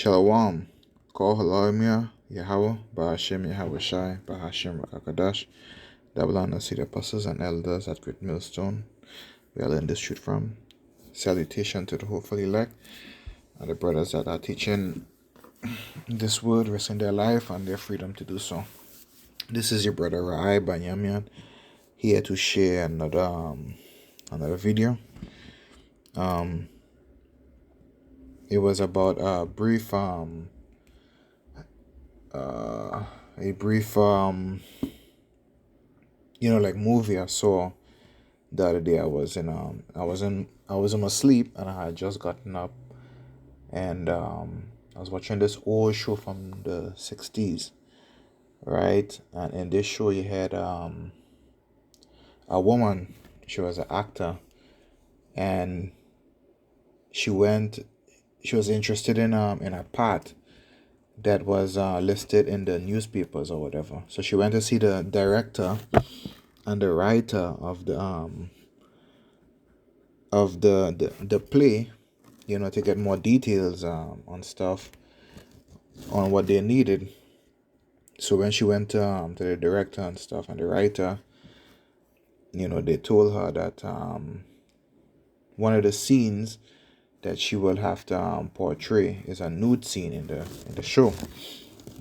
Shalom. Call Halomia, Yahweh, Bahashem Yahweh Shai, Bahashem Rakakadash, double honor to the apostles and elders at Great Millstone. We are learning this truth from. Salutation to the hopeful elect and the brothers that are teaching this word, risking their life and their freedom to do so. This is your brother Rai Banyamian here to share another video. It was about a brief movie I saw the other day. I was asleep and I had just gotten up, and I was watching this old show from the 60s, right? And in this show you had a woman. She was an actor, and she was interested in a part that was listed in the newspapers or whatever. So she went to see the director and the writer of the play, to get more details on stuff, on what they needed. So when she went to the director and stuff and the writer, they told her that one of the scenes that she will have to portray is a nude scene in the show,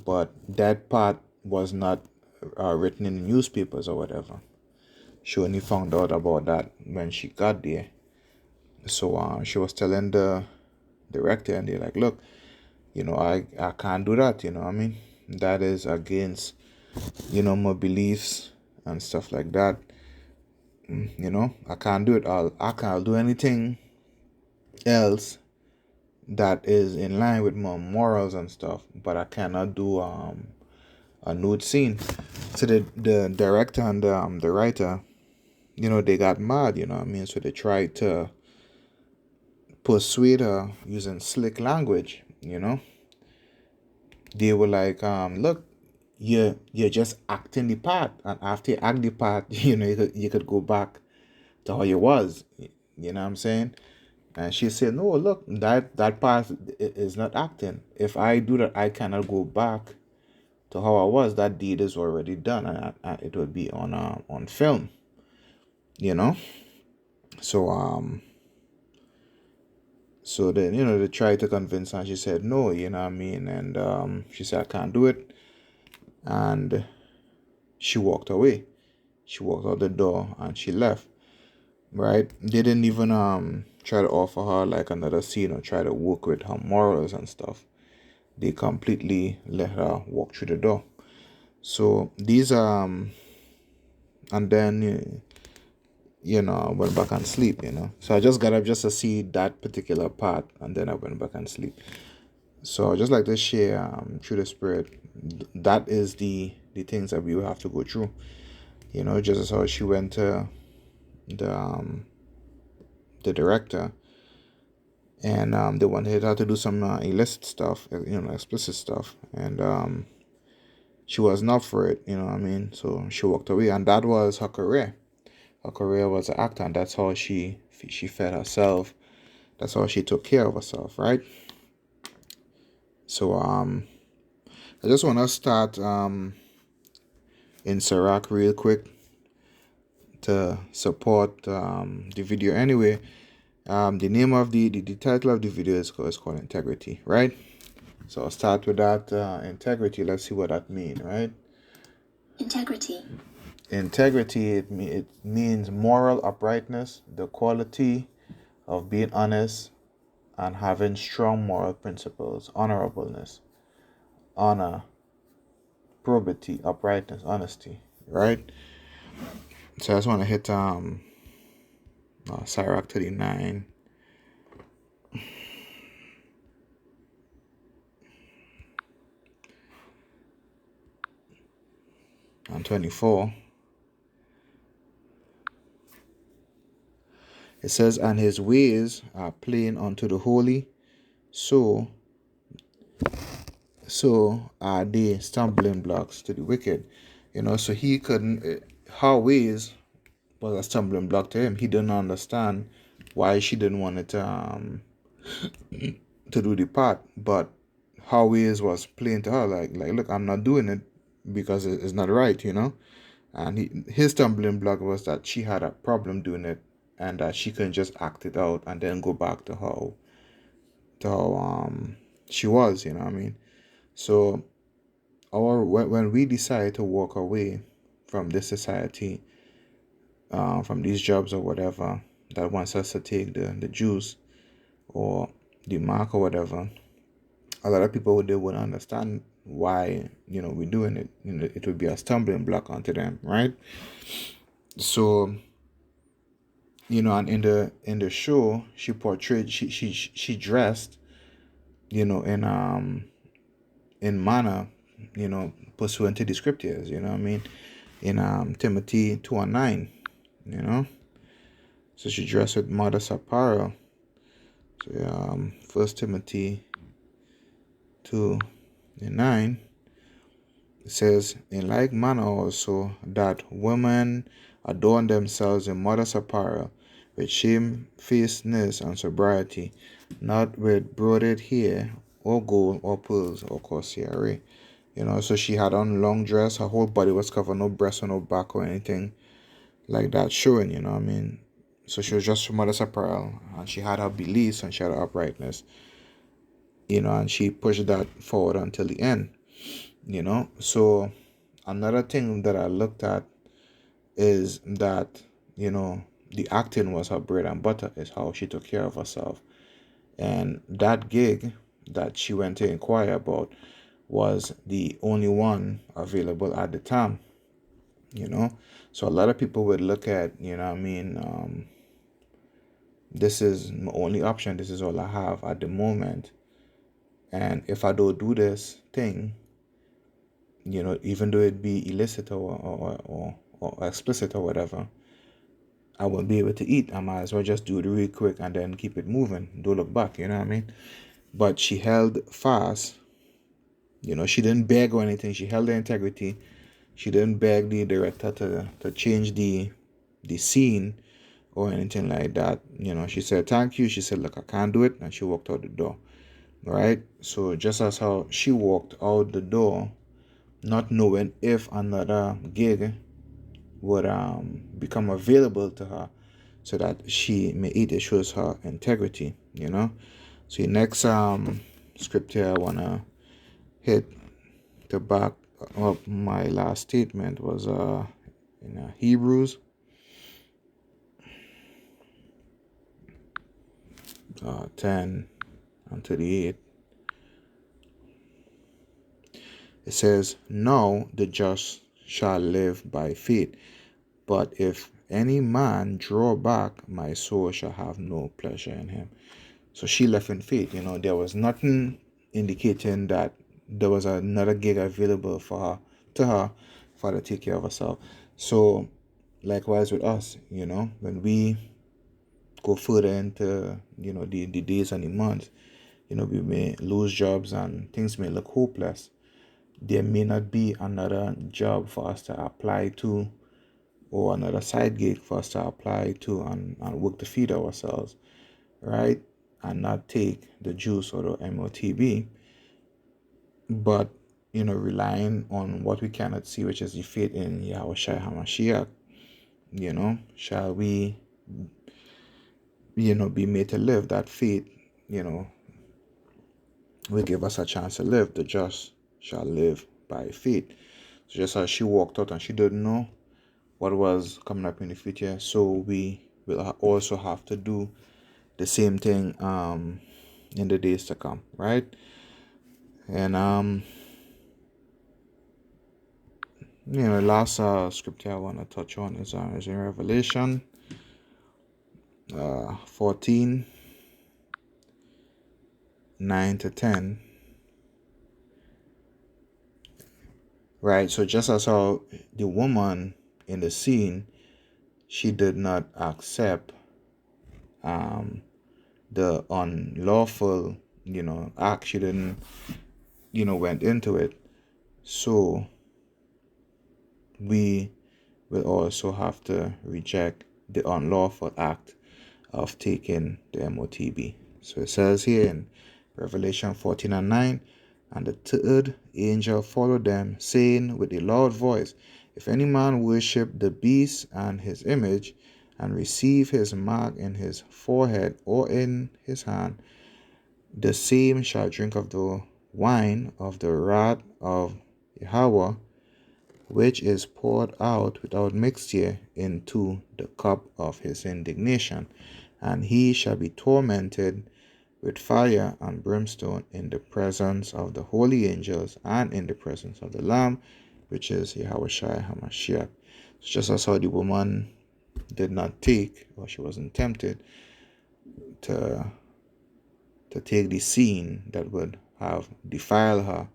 but that part was not written in the newspapers or whatever. She only found out about that when she got there. So she was telling the director, and they're like, look, I can't do that, I mean, that is against, my beliefs and stuff like that. I can't do it. I can't do anything else that is in line with my morals and stuff, but I cannot do a nude scene. So the director and the writer, they got mad, so they tried to persuade her using slick language. They were like, look, you're just acting the part, and after you act the part, you could go back to how you was. You know what I'm saying? And she said, no, look, that part is not acting. If I do that, I cannot go back to how I was. That deed is already done, and it would be on film. So then, they tried to convince her. She said no, you know what I mean? And she said, I can't do it. And she walked away. She walked out the door and she left. Right? They didn't even try to offer her like another scene or try to work with her morals and stuff. They completely let her walk through the door. So these and then I went back and sleep, So I just got up just to see that particular part, and then I went back and sleep. So I just like to share through the Spirit. That is the things that we will have to go through. Just as how she went to the director, and they wanted her to do some illicit stuff, explicit stuff, and she was not for it, I mean. So she walked away, and that was her career. Her career was an actor, and that's how she fed herself. That's how she took care of herself, right? So I just want to start in Sirach real quick to support the video. Anyway, the name of the title of the video is called Integrity, right? So I'll start with that. Integrity. Let's see what that means, right? Integrity, it means moral uprightness, the quality of being honest and having strong moral principles, honorableness, honor, probity, uprightness, honesty, right? So I just want to hit Sirach 39. And 24. It says, and his ways are plain unto the holy, so are they stumbling blocks to the wicked. So he couldn't, her ways was a stumbling block to him. He didn't understand why she didn't want it to do the part, but how he is was plain to her, like look, I'm not doing it because it's not right, And his stumbling block was that she had a problem doing it, and that she couldn't just act it out and then go back to how she was, you know what I mean? So when we decide to walk away from this society, from these jobs or whatever that wants us to take the juice or the mark or whatever, a lot of people they wouldn't understand why we're doing it. It would be a stumbling block onto them, right? So and in the show, she portrayed, she dressed, in manner, pursuant to the scriptures, you know what I mean, in Timothy 2:9, you know. So she dressed with modest apparel. So 1 Timothy 2:9, it says, in like manner also, that women adorn themselves in modest apparel, with shamefacedness and sobriety, not with broided hair, or gold, or pearls, or corsiery. So she had on long dress, her whole body was covered, no breast or no back or anything like that showing, you know what I mean? So she was just from modest apparel, and she had her beliefs and she had her uprightness, and she pushed that forward until the end, So another thing that I looked at is that, the acting was her bread and butter, is how she took care of herself. And that gig that she went to inquire about was the only one available at the time, So a lot of people would look at, I mean, this is my only option. This is all I have at the moment. And if I don't do this thing, even though it be illicit or explicit or whatever, I won't be able to eat. I might as well just do it real quick and then keep it moving. Don't look back, you know what I mean? But she held fast. She didn't beg or anything. She held her integrity. She didn't beg the director to change the scene or anything like that. She said, thank you. She said, look, I can't do it. And she walked out the door. Right? So just as how she walked out the door, not knowing if another gig would become available to her so that she may eat, it shows her integrity, So the next scripture I wanna hit the back of my last statement was in Hebrews 10 and 38. It says, now the just shall live by faith, but if any man draw back, my soul shall have no pleasure in him. So she left in faith. There was nothing indicating that there was another gig available for her to take care of herself. So likewise with us, when we go further into, the days and the months, we may lose jobs and things may look hopeless. There may not be another job for us to apply to, or another side gig for us to apply to and work to feed ourselves, right? And not take the juice or the MOTB, but relying on what we cannot see, which is the faith in Yahushua HaMashiach. Shall we be made to live that faith, will give us a chance to live. The just shall live by faith. So just as she walked out and she didn't know what was coming up in the future, so we will also have to do the same thing in the days to come, right? And the last scripture I want to touch on is in Revelation 14 9 to 10. Right, so just as how the woman in the scene, she did not accept the unlawful act. She didn't went into it. So we will also have to reject the unlawful act of taking the MOTB. So it says here in Revelation 14 and 9, And the third angel followed them, saying with a loud voice, If any man worship the beast and his image, and receive his mark in his forehead or in his hand, the same shall drink of the wine of the wrath of Yahweh, which is poured out without mixture into the cup of his indignation, and he shall be tormented with fire and brimstone in the presence of the holy angels and in the presence of the Lamb, which is Yahushua HaMashiach. It's just as how the woman did not take, or she wasn't tempted to take the sin that would have defiled her,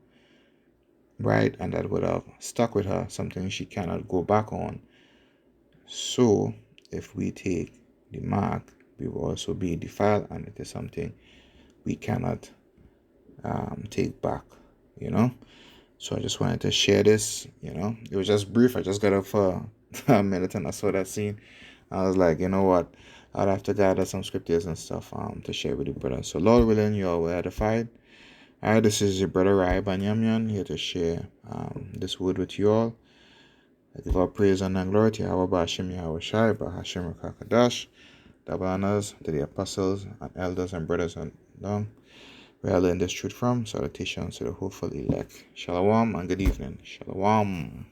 right, and that would have stuck with her, something she cannot go back on. So if we take the mark, we will also be defiled, and it is something we cannot take back, So I just wanted to share this, It was just brief. I just got up for a minute and I saw that scene. I was like, you know what? I'd have to gather some scriptures and stuff to share with you, brother. So Lord willing, you all were edified. Alright, this is your brother Rai Banyamyan here to share this word with you all. I give all praise and glory to Yahweh Bashim Yahweh Shai Bahashim Rakakadash. Double honors to the apostles and elders and brothers and long. Where I learned this truth from. Salutations to the hopeful elect. Shalom and good evening. Shalom.